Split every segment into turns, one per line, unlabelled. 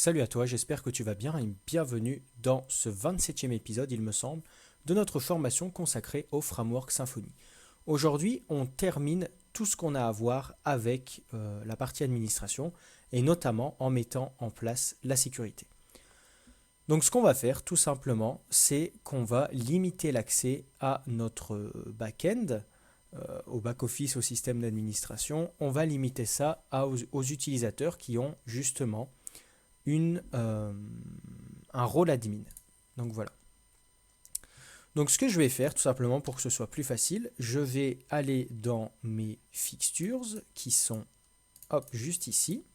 Salut à toi, j'espère que tu vas bien et bienvenue dans ce 27e épisode, il me semble, de notre formation consacrée au framework Symfony. Aujourd'hui, on termine tout ce qu'on a à voir avec la partie administration et notamment en mettant en place la sécurité. Donc ce qu'on va faire tout simplement, c'est qu'on va limiter l'accès à notre back-end, au back-office, au système d'administration. On va limiter ça aux utilisateurs qui ont justement un rôle admin. Donc voilà. Donc ce que je vais faire tout simplement pour que ce soit plus facile, je vais aller dans mes fixtures qui sont juste ici.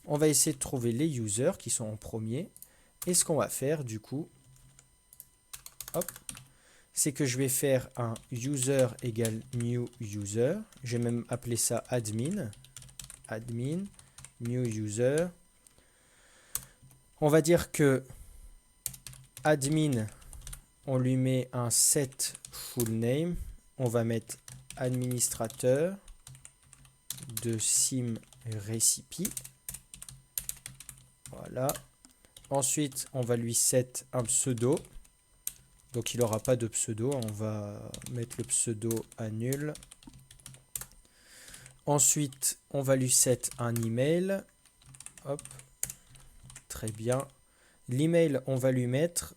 On va essayer de trouver les users qui sont en premier. Et ce qu'on va faire du coup, c'est que je vais faire un user égale new user. Je vais même appeler ça admin. Admin, new user. On va dire que admin, on lui met un set full name. On va mettre administrateur de SimRecipe. Voilà. Ensuite, on va lui set un pseudo. Donc, il n'aura pas de pseudo. On va mettre le pseudo à nul. Ensuite, on va lui set un email. Hop. Très bien. L'email, on va lui mettre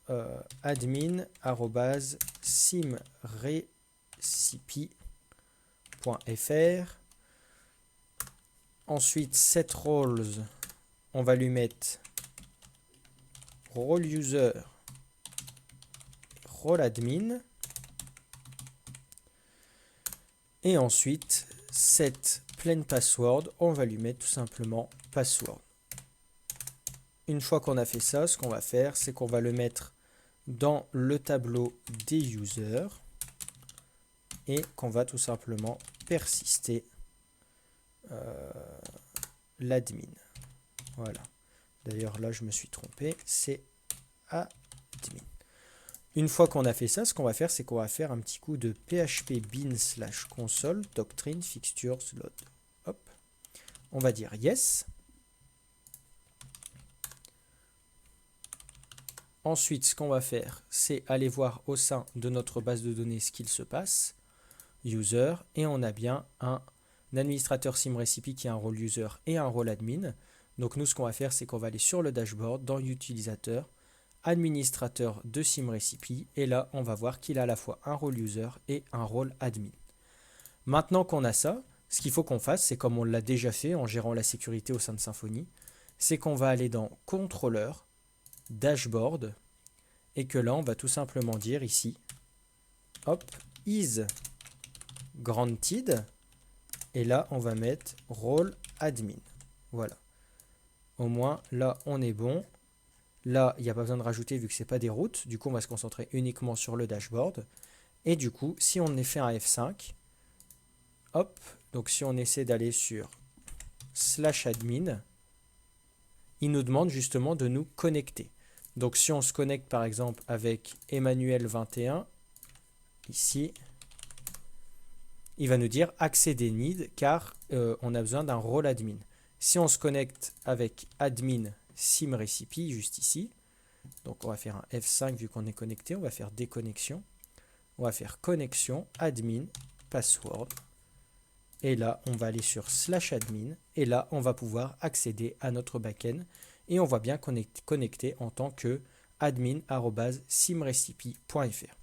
admin@simrecipe.fr. Ensuite, set roles, on va lui mettre role user, role admin. Et ensuite, set plain password, on va lui mettre tout simplement password. Une fois qu'on a fait ça, ce qu'on va faire, c'est qu'on va le mettre dans le tableau des users et qu'on va tout simplement persister l'admin. Voilà. D'ailleurs, là, je me suis trompé. C'est admin. Une fois qu'on a fait ça, ce qu'on va faire, c'est qu'on va faire un petit coup de php bin/console doctrine fixtures load. Hop. On va dire yes. Ensuite, ce qu'on va faire, c'est aller voir au sein de notre base de données ce qu'il se passe. User. Et on a bien un administrateur SimRecipe qui a un rôle user et un rôle admin. Donc nous, ce qu'on va faire, c'est qu'on va aller sur le dashboard, dans utilisateur, administrateur de SimRecipe. Et là, on va voir qu'il a à la fois un rôle user et un rôle admin. Maintenant qu'on a ça, ce qu'il faut qu'on fasse, c'est comme on l'a déjà fait en gérant la sécurité au sein de Symfony, c'est qu'on va aller dans contrôleur, dashboard, et que là, on va tout simplement dire ici, hop, is granted, et là, on va mettre role admin. Voilà. Au moins, là, on est bon. Là, il n'y a pas besoin de rajouter vu que ce n'est pas des routes. Du coup, on va se concentrer uniquement sur le dashboard. Et du coup, si on fait un F5, hop, donc si on essaie d'aller sur /admin, il nous demande justement de nous connecter. Donc si on se connecte par exemple avec Emmanuel21, ici, il va nous dire accéder need car on a besoin d'un rôle admin. Si on se connecte avec admin SimRecipe, juste ici, donc on va faire un F5 vu qu'on est connecté, on va faire déconnexion, on va faire connexion, admin, password, et là on va aller sur /admin, et là on va pouvoir accéder à notre backend, et on va bien connecter en tant que admin@simrecipe.fr.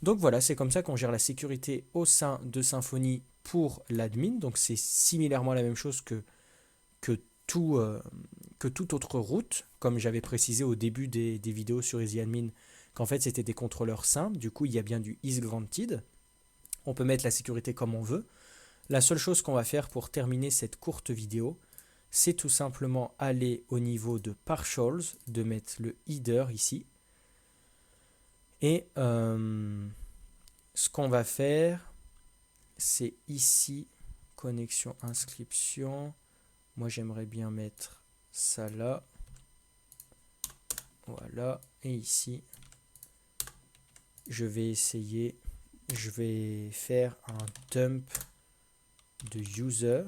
Donc voilà, c'est comme ça qu'on gère la sécurité au sein de Symfony pour l'admin. Donc c'est similairement la même chose que toute autre route, comme j'avais précisé au début des vidéos sur EasyAdmin, qu'en fait c'était des contrôleurs simples. Du coup, il y a bien du isGranted. On peut mettre la sécurité comme on veut. La seule chose qu'on va faire pour terminer cette courte vidéo, c'est tout simplement aller au niveau de partials, de mettre le header ici. Et ce qu'on va faire, c'est ici, connexion, inscription. Moi, j'aimerais bien mettre ça là. Voilà. Et ici, je vais faire un dump de user.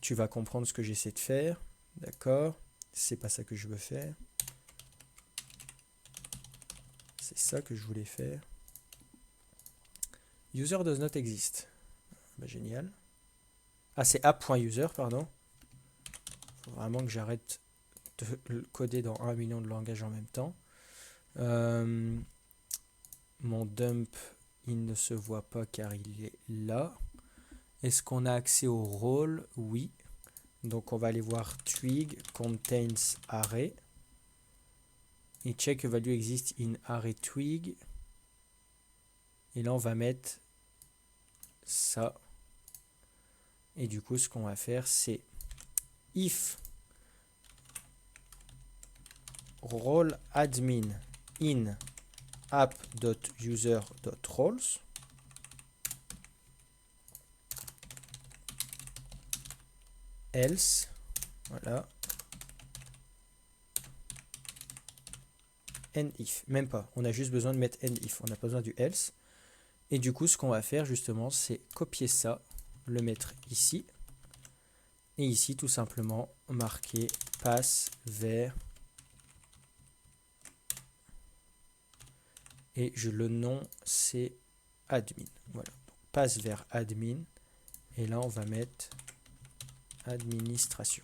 Tu vas comprendre ce que j'essaie de faire. D'accord. C'est pas ça que je veux faire. C'est ça que je voulais faire. User does not exist. Bah, génial. Ah, c'est app.user, pardon. Faut vraiment que j'arrête de le coder dans 1 million de langages en même temps. Mon dump, il ne se voit pas car il est là. Est-ce qu'on a accès au rôle? Oui. Donc on va aller voir twig contains array. Et check value exist in array twig. Et là on va mettre ça. Et du coup ce qu'on va faire c'est if role admin in app.user.roles else, voilà, end if, même pas, on a juste besoin de mettre end if, on n'a pas besoin du else. Et du coup ce qu'on va faire justement c'est copier ça, le mettre ici, et ici tout simplement marquer passe vers, et le nom c'est admin, voilà, donc, passe vers admin, et là on va mettre administration.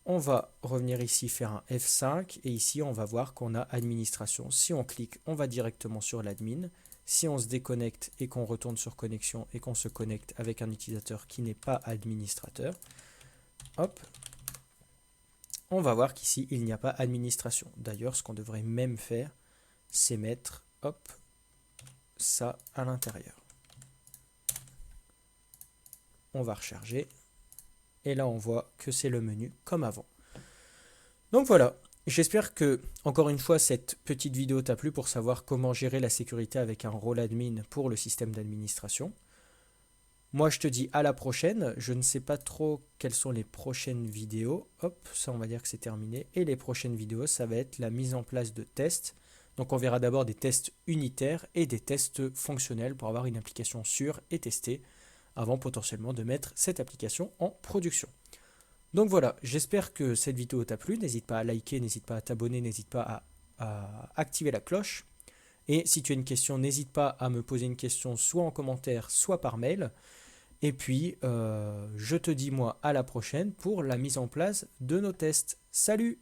On va revenir ici faire un F5 et ici on va voir qu'on a administration. Si on clique, on va directement sur l'admin. Si on se déconnecte et qu'on retourne sur connexion et qu'on se connecte avec un utilisateur qui n'est pas administrateur, hop, on va voir qu'ici il n'y a pas administration. D'ailleurs, ce qu'on devrait même faire, c'est mettre, hop, ça à l'intérieur. On va recharger. Et là, on voit que c'est le menu comme avant. Donc voilà, j'espère que, encore une fois, cette petite vidéo t'a plu pour savoir comment gérer la sécurité avec un rôle admin pour le système d'administration. Moi, je te dis à la prochaine. Je ne sais pas trop quelles sont les prochaines vidéos. Hop, ça, on va dire que c'est terminé. Et les prochaines vidéos, ça va être la mise en place de tests. Donc, on verra d'abord des tests unitaires et des tests fonctionnels pour avoir une application sûre et testée avant potentiellement de mettre cette application en production. Donc voilà, j'espère que cette vidéo t'a plu. N'hésite pas à liker, n'hésite pas à t'abonner, n'hésite pas à activer la cloche. Et si tu as une question, n'hésite pas à me poser une question soit en commentaire, soit par mail. Et puis, je te dis moi à la prochaine pour la mise en place de nos tests. Salut!